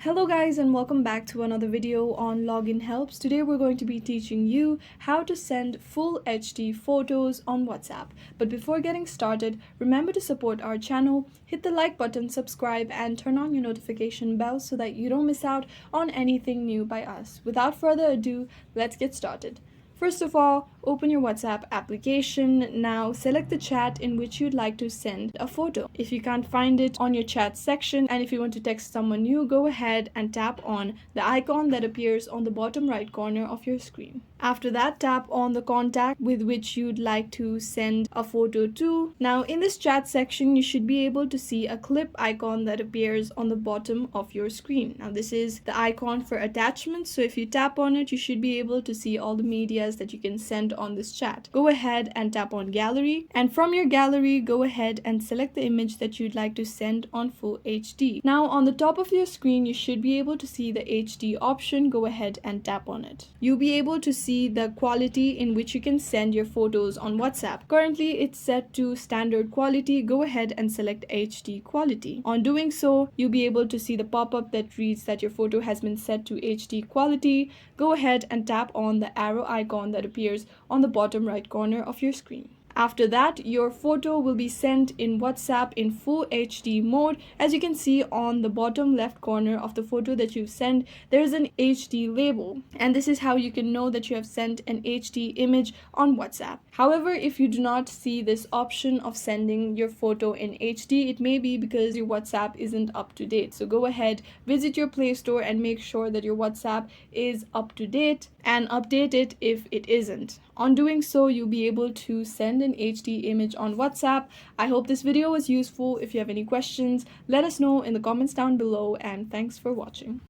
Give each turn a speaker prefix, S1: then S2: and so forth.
S1: Hello guys and welcome back to another video on login helps. Today we're going to be teaching you how to send full HD photos on WhatsApp. But before getting started, remember to support our channel, hit the like button, subscribe and turn on your notification bell so that you don't miss out on anything new by us. Without further ado, let's get started. First of all, open your WhatsApp application. Now select the chat in which you'd like to send a photo. If you can't find it on your chat section and if you want to text someone new, go ahead and tap on the icon that appears on the bottom right corner of your screen. After that, tap on the contact with which you'd like to send a photo to. Now in this chat section, you should be able to see a clip icon that appears on the bottom of your screen. Now this is the icon for attachments, so if you tap on it, you should be able to see all the media that you can send on this chat. Go ahead and tap on gallery, and from your gallery go ahead and select the image that you'd like to send on full HD. Now on the top of your screen you should be able to see the HD option. Go ahead and tap on it. You'll be able to see the quality in which you can send your photos on WhatsApp. Currently it's set to standard quality. Go ahead and select HD quality. On doing so, you'll be able to see the pop-up that reads that your photo has been set to HD quality. Go ahead and tap on the arrow icon that appears on the bottom right corner of your screen. After that, your photo will be sent in WhatsApp in full HD mode. As you can see on the bottom left corner of the photo that you've sent, there is an HD label, and this is how you can know that you have sent an HD image on WhatsApp. However, if you do not see this option of sending your photo in HD, it may be because your WhatsApp isn't up to date. So go ahead, visit your Play Store and make sure that your WhatsApp is up to date and update it if it isn't. On doing so, you'll be able to send an HD image on WhatsApp. I hope this video was useful. If you have any questions, let us know in the comments down below, and thanks for watching.